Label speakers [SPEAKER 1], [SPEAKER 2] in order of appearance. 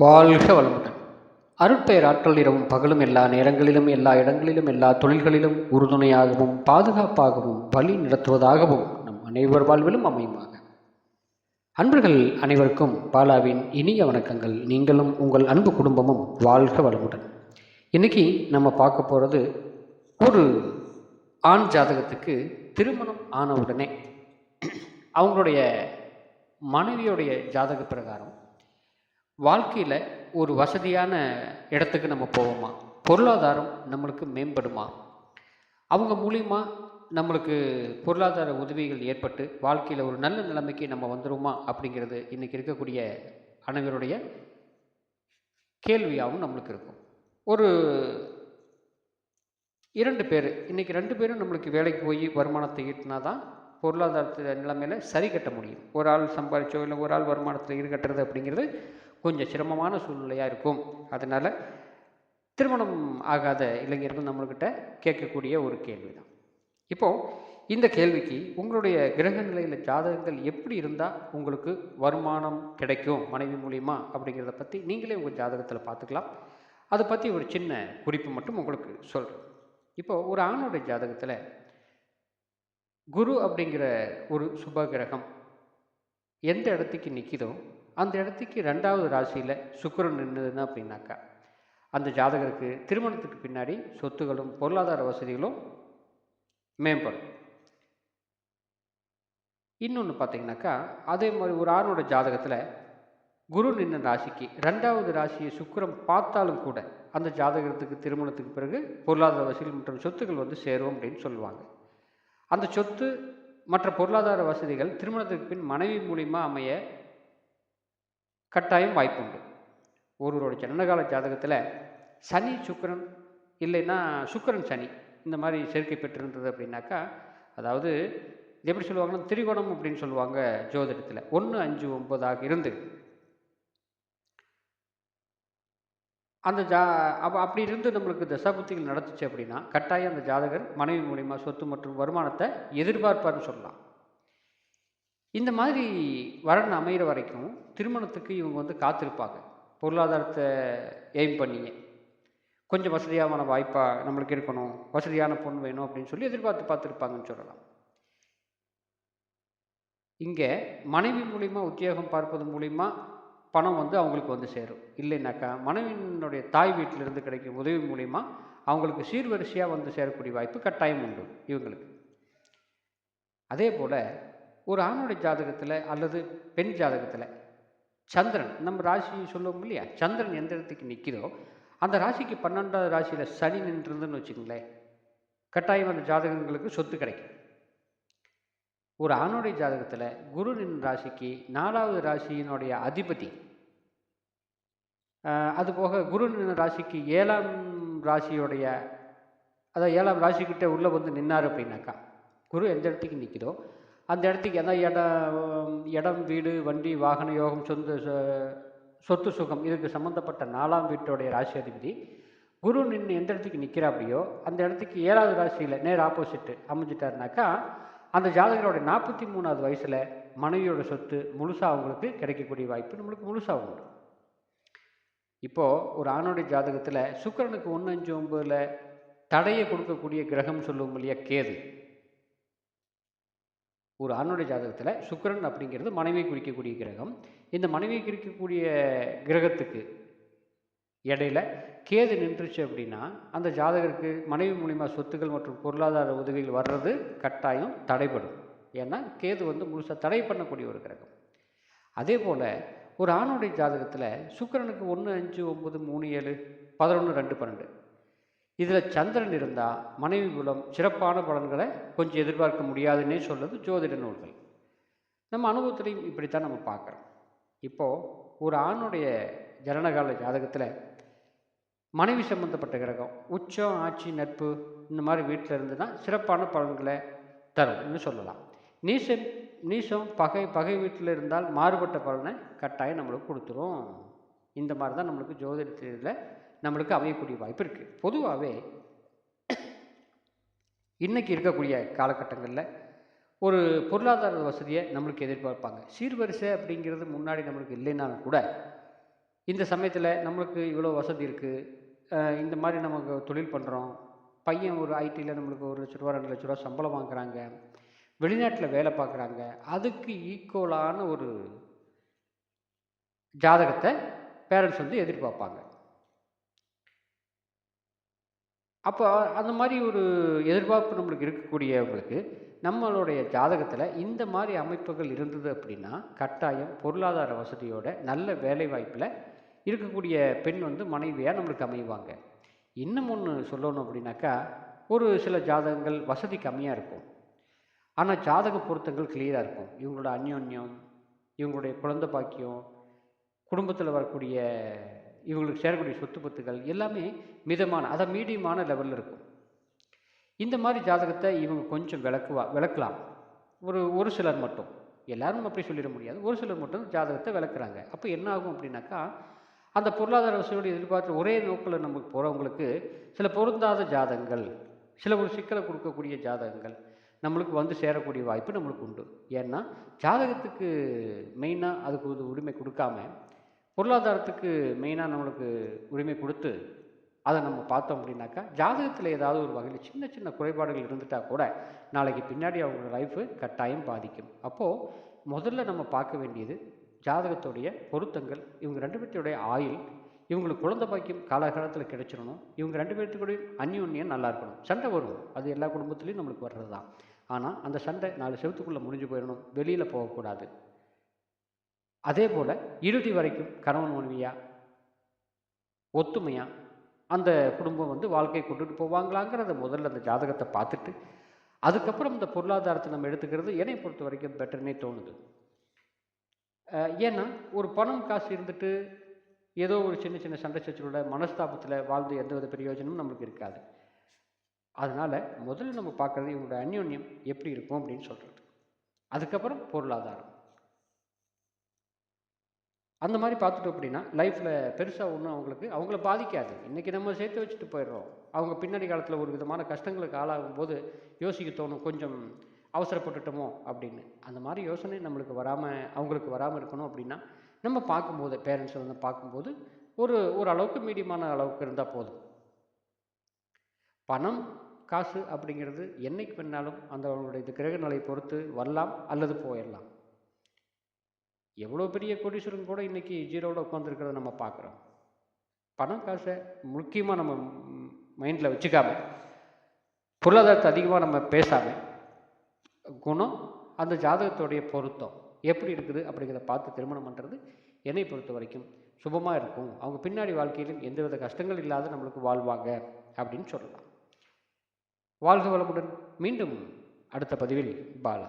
[SPEAKER 1] வாழ்க வளமுடன். அருட்பெயர் ஆற்றல் இரவும் பகலும் எல்லா நேரங்களிலும் எல்லா இடங்களிலும் எல்லா தொழில்களிலும் உறுதுணையாகவும் பாதுகாப்பாகவும் வழி நடத்துவதாகவும் நம் அனைவர் வாழ்விலும் அமையுமாக. அன்பர்கள் அனைவருக்கும் பாலாவின் இனிய வணக்கங்கள். நீங்களும் உங்கள் அன்பு குடும்பமும் வாழ்க வளமுடன். இன்னைக்கு நம்ம பார்க்க போகிறது, ஒரு ஆண் ஜாதகத்துக்கு திருமணம் ஆனவுடனே அவங்களுடைய மனைவியுடைய ஜாதக பிரகாரம் வாழ்க்கையில் ஒரு வசதியான இடத்துக்கு நம்ம போவோமா, பொருளாதாரம் நம்மளுக்கு மேம்படுமா, அவங்க மூலிமா நம்மளுக்கு பொருளாதார உதவிகள் ஏற்பட்டு வாழ்க்கையில் ஒரு நல்ல நிலைமைக்கு நம்ம வந்துடுமா அப்படிங்கிறது இன்றைக்கி இருக்கக்கூடிய அனைவருடைய கேள்வியாகவும் நம்மளுக்கு இருக்கும். ஒரு 2 பேர் இன்றைக்கி 2 பேரும் நம்மளுக்கு வேலைக்கு போய் வருமானத்தை ஈட்டினா தான் பொருளாதாரத்து நிலைமையில் சரி கட்ட முடியும். ஒரு ஆள் சம்பாதிச்சோ இல்லை ஒரு ஆள் வருமானத்தில் ஈடுகட்டுறது அப்படிங்கிறது கொஞ்சம் சிரமமான சூழ்நிலையாக இருக்கும். அதனால் திருமணம் ஆகாத இளைஞர்கள் நம்மள்கிட்ட கேட்கக்கூடிய ஒரு கேள்வி தான். இப்போது இந்த கேள்விக்கு உங்களுடைய கிரக நிலையில் ஜாதகங்கள் எப்படி இருந்தால் உங்களுக்கு வருமானம் கிடைக்கும் மனைவி மூலியமாக அப்படிங்கிறத பற்றி நீங்களே உங்கள் ஜாதகத்தில் பார்த்துக்கலாம். அதை பற்றி ஒரு சின்ன குறிப்பு மட்டும் உங்களுக்கு சொல்கிறேன். இப்போது ஒரு ஆணோட ஜாதகத்தில் குரு அப்படிங்கிற ஒரு சுப கிரகம் எந்த இடத்துக்கு நிற்கிதோ அந்த இடத்துக்கு 2வது ராசியில் சுக்கிரன் நின்றுதுன்னா அப்படின்னாக்கா அந்த ஜாதகருக்கு திருமணத்துக்கு பின்னாடி சொத்துகளும் பொருளாதார வசதிகளும் மேம்படும். இன்னொன்று பார்த்தீங்கன்னாக்கா, அதே மாதிரி ஒரு ஆணோட ஜாதகத்தில் குரு நின்ற ராசிக்கு 2வது ராசியை சுக்கிரன் பார்த்தாலும் கூட அந்த ஜாதகத்துக்கு திருமணத்துக்கு பிறகு பொருளாதார வசதிகள் மற்றும் சொத்துக்கள் வந்து சேரும் அப்படின்னு சொல்லுவாங்க. அந்த சொத்து மற்ற பொருளாதார வசதிகள் திருமணத்துக்கு பின் மனைவி மூலிமா அமைய கட்டாயம் வாய்ப்புண்டு. ஒருவரோட ஜனனகால ஜாதகத்தில் சனி சுக்கிரன் இல்லைன்னா சுக்கிரன் சனி இந்த மாதிரி சேர்க்கை பெற்றிருந்தது அப்படின்னாக்கா, அதாவது எப்படி சொல்லுவாங்கன்னா திரிகோணம் அப்படின்னு சொல்லுவாங்க ஜோதிடத்தில், 1, 5, 9 இருந்து அந்த அப்படி இருந்து நம்மளுக்கு தசாபுத்திகள் நடத்துச்சு அப்படின்னா கட்டாயம் அந்த ஜாதகர் மனைவி மூலிமா சொத்து மற்றும் வருமானத்தை எதிர்பார்ப்பார்னு சொல்லலாம். இந்த மாதிரி வரன் அமைகிற வரைக்கும் திருமணத்துக்கு இவங்க வந்து காத்திருப்பாங்க. பொருளாதாரத்தை எய்ம் பண்ணிங்க கொஞ்சம் வசதியான வாய்ப்பாக நம்மளுக்கு இருக்கணும், வசதியான பொண்ணு வேணும் அப்படின்னு சொல்லி பார்த்துருப்பாங்கன்னு சொல்லலாம். இங்கே மனைவி மூலிமா உத்தியோகம் பார்ப்பது மூலிமா பணம் வந்து அவங்களுக்கு வந்து சேரும். இல்லைன்னாக்கா மனைவியினுடைய தாய் வீட்டிலிருந்து கிடைக்கும் உதவி மூலிமா அவங்களுக்கு சீர்வரிசையாக வந்து சேரக்கூடிய வாய்ப்பு கட்டாயம் உண்டு இவங்களுக்கு. அதே போல் ஒரு ஆணுடைய ஜாதகத்தில் அல்லது பெண் ஜாதகத்தில் சந்திரன், நம்ம ராசி சொல்லுவோம் இல்லையா, சந்திரன் எந்த இடத்துக்கு நிற்கிதோ அந்த ராசிக்கு 12வது ராசியில் சனி நின்றுதுன்னு வச்சுங்களேன், கட்டாயம் அந்த ஜாதகங்களுக்கு சொத்து கிடைக்கும். ஒரு ஆணுடைய ஜாதகத்தில் குரு நின்ற ராசிக்கு 4வது ராசியினுடைய அதிபதி, அதுபோக குரு நின்ற ராசிக்கு 7ஆம் ராசியுடைய, அதாவது 7ஆம் ராசிக்கிட்ட உள்ளே வந்து நின்னார் அப்படின்னாக்கா, குரு எந்த இடத்துக்கு நிற்கிதோ அந்த இடத்துக்கு எதாவது இடம் வீடு வண்டி வாகன யோகம் சொத்து சுகம் இதுக்கு சம்மந்தப்பட்ட 4ஆம் வீட்டுடைய ராசி அதிபதி குரு நின்று எந்த இடத்துக்கு நிற்கிறாப்படியோ அந்த இடத்துக்கு 7வது ராசியில் நேர் ஆப்போசிட்டு அமைஞ்சிட்டாருனாக்கா அந்த ஜாதகரோட 43வது வயசில் மனைவியோட சொத்து முழுசாக அவங்களுக்கு கிடைக்கக்கூடிய வாய்ப்பு நம்மளுக்கு முழுசாக உண்டு. இப்போது ஒரு ஆணுடைய ஜாதகத்தில் சுக்கிரனுக்கு 1, 5, 9 தடையை கொடுக்கக்கூடிய கிரகம் சொல்லுவோம் இல்லையா, கேது. ஒரு ஆணுடைய ஜாதகத்தில் சுக்கிரன் அப்படிங்கிறது மனைவியை குறிக்கக்கூடிய கிரகம். இந்த மனைவியை குறிக்கக்கூடிய கிரகத்துக்கு இடையில கேது நின்றுச்சு அப்படின்னா அந்த ஜாதகருக்கு மனைவி மூலிமா சொத்துக்கள் மற்றும் பொருளாதார உதவிகள் வர்றது கட்டாயம் தடைப்படும். ஏன்னா கேது வந்து முழுசாக தடை பண்ணக்கூடிய ஒரு கிரகம். அதே போல் ஒரு ஆணுடைய ஜாதகத்தில் சுக்கிரனுக்கு 1, 5, 9, 3, 7, 11, 2, 12 இதில் சந்திரன் இருந்தால் மனைவி மூலம் சிறப்பான பலன்களை கொஞ்சம் எதிர்பார்க்க முடியாதுன்னே சொல்லுது ஜோதிட நூல்கள். நம்ம அனுபவத்திலையும் இப்படித்தான் நம்ம பார்க்குறோம். இப்போது ஒரு ஆணுடைய ஜனனகால ஜாதகத்தில் மனைவி சம்பந்தப்பட்ட கிரகம் உச்சம், ஆட்சி, நட்பு இந்த மாதிரி வீட்டில் இருந்துன்னா சிறப்பான பலன்களை தரும்னு சொல்லலாம். நீசம் பகை வீட்டில் இருந்தால் மாறுபட்ட பலனை கட்டாயம் நம்மளுக்கு கொடுத்துரும். இந்த மாதிரி தான் நம்மளுக்கு ஜோதிடத்தில் நம்மளுக்கு அமையக்கூடிய வாய்ப்பு இருக்குது. பொதுவாகவே இன்றைக்கி இருக்கக்கூடிய காலகட்டங்களில் ஒரு பொருளாதார வசதியை நம்மளுக்கு எதிர்பார்ப்பாங்க. சீர்வரிசை அப்படிங்கிறது முன்னாடி நம்மளுக்கு இல்லைனாலும் கூட இந்த சமயத்தில் நம்மளுக்கு இவ்வளோ வசதி இருக்குது, இந்த மாதிரி நமக்கு தொழில் பண்ணுறோம், பையன் ஒரு ஐடியில் நம்மளுக்கு 1,00,000 ரூபா 2,00,000 ரூபா சம்பளம் வாங்குறாங்க, வெளிநாட்டில் வேலை பார்க்குறாங்க, அதுக்கு ஈக்குவலான ஒரு ஜாதகத்தை பேரண்ட்ஸ் வந்து எதிர்பார்ப்பாங்க. அப்போ அந்த மாதிரி ஒரு எதிர்பார்ப்பு நம்மளுக்கு இருக்கக்கூடியவங்களுக்கு நம்மளுடைய ஜாதகத்தில் இந்த மாதிரி அமைப்புகள் இருந்தது அப்படின்னா கட்டாயம் பொருளாதார வசதியோட நல்ல வேலை வாய்ப்பில் இருக்கக்கூடிய பெண் வந்து மனைவியாக நம்மளுக்கு அமைவாங்க. இன்னும் ஒன்று சொல்லணும் அப்படின்னாக்கா, ஒரு சில ஜாதகங்கள் வசதி கம்மியாக இருக்கும், ஆனால் ஜாதக பொருத்தங்கள் கிளியராக இருக்கும். இவங்களோட அந்யோன்யம், இவங்களுடைய குழந்தை பாக்கியம், குடும்பத்தில் வரக்கூடிய இவங்களுக்கு சேரக்கூடிய சொத்து பத்துகள் எல்லாமே மிதமான, அதாவது மீடியமான லெவலில் இருக்கும். இந்த மாதிரி ஜாதகத்தை இவங்க கொஞ்சம் விளக்கலாம். ஒரு சிலர் மட்டும், எல்லாரும் அப்படி சொல்லிட முடியாது, ஒரு சிலர் மட்டும் ஜாதகத்தை விளக்குறாங்க. அப்போ என்ன ஆகும் அப்படின்னாக்கா, அந்த பொருளாதார வசதியோடு எதிர்பார்த்து ஒரே நோக்கில் நமக்கு போகிறவங்களுக்கு சில பொருந்தாத ஜாதகங்கள், சில ஒரு சிக்கலை கொடுக்கக்கூடிய ஜாதகங்கள் நம்மளுக்கு வந்து சேரக்கூடிய வாய்ப்பு நம்மளுக்கு உண்டு. ஏன்னா ஜாதகத்துக்கு மெயினாக அதுக்கு ஒரு உரிமை கொடுக்காம பொருளாதாரத்துக்கு மெயினாக நம்மளுக்கு உரிமை கொடுத்து அதை நம்ம பார்த்தோம் அப்படின்னாக்கா, ஜாதகத்தில் ஏதாவது ஒரு வகையில் சின்ன சின்ன குறைபாடுகள் இருந்துட்டால் கூட நாளைக்கு பின்னாடி அவங்களோட லைஃபு கட்டாயம் பாதிக்கும். அப்போது முதல்ல நம்ம பார்க்க வேண்டியது ஜாதகத்துடைய பொருத்தங்கள், இவங்க 2 பேர்த்துடைய ஆயுள், இவங்களுக்கு குழந்தை பாக்கியம் காலகாலத்தில் கிடைச்சிடணும், இவங்க 2 பேர்த்துக்கூடையும் அந்யோன்யம் நல்லா இருக்கணும். சண்டை வரும், அது எல்லா குடும்பத்துலேயும் நம்மளுக்கு வர்றது தான். ஆனால் அந்த சண்டை 4 செவத்துக்குள்ளே முடிஞ்சு போயிடணும், வெளியில் போகக்கூடாது. அதே போல் இறுதி வரைக்கும் கணவன் மனைவியாக ஒத்துமையாக அந்த குடும்பம் வந்து வாழ்க்கையை கொண்டுட்டு போவாங்களாங்கிறத முதல்ல அந்த ஜாதகத்தை பார்த்துட்டு அதுக்கப்புறம் இந்த பொருளாதாரத்தை நம்ம எடுத்துக்கிறது என்னை பொறுத்த வரைக்கும் பெட்டர்னே தோணுது. ஏன்னா ஒரு பணம் காசு இருந்துட்டு ஏதோ ஒரு சின்ன சின்ன சண்டை சச்சரவோட மனஸ்தாபத்தில் வாழ்ந்து எந்தவித பிரயோஜனமும் நம்மளுக்கு இருக்காது. அதனால் முதல்ல நம்ம பார்க்குறது இவங்களோட அந்யோன்யம் எப்படி இருக்கும் அப்படின்னு சொல்கிறது, அதுக்கப்புறம் பொருளாதாரம். அந்த மாதிரி பார்த்துட்டோம் அப்படின்னா லைஃப்பில் பெருசாக ஒன்றும் அவங்கள பாதிக்காது. இன்றைக்கி நம்ம சேர்த்து வச்சுட்டு போயிடுறோம், அவங்க பின்னாடி காலத்தில் ஒரு விதமான கஷ்டங்களுக்கு ஆளாகும் போது யோசிக்க தோணும், கொஞ்சம் அவசரப்பட்டுட்டோமோ அப்படின்னு. அந்த மாதிரி யோசனை நம்மளுக்கு அவங்களுக்கு வராமல் இருக்கணும் அப்படின்னா நம்ம பார்க்கும்போது பேரண்ட்ஸை வந்து பார்க்கும்போது ஒரு அளவுக்கு மீடியமான அளவுக்கு இருந்தால் போதும். பணம் காசு அப்படிங்கிறது என்னைக்கு வேணாலும் அந்த அவங்களுடைய கிரக நிலை பொறுத்து வரலாம் அல்லது போயிடலாம். எவ்வளோ பெரிய கோடீஸ்வரன் கூட இன்றைக்கி ஜீரோவில் உட்காந்துருக்கிறத நம்ம பார்க்குறோம். பணம் காசை முக்கியமாக நம்ம மைண்டில் வச்சுக்காம, பொருளாதாரத்தை அதிகமாக நம்ம பேசாமல், குணம் அந்த ஜாதகத்துடைய பொருத்தம் எப்படி இருக்குது அப்படிங்கிறத பார்த்து திருமணம் பண்ணுறது என்னை பொறுத்த வரைக்கும் சுபமாக இருக்கும். அவங்க பின்னாடி வாழ்க்கையிலும் எந்தவித கஷ்டங்கள் இல்லாத நம்மளுக்கு வாழ்வாங்க அப்படின்னு சொல்லலாம். வாழ்க வளமுடன். மீண்டும் அடுத்த பதிவில் பாலா.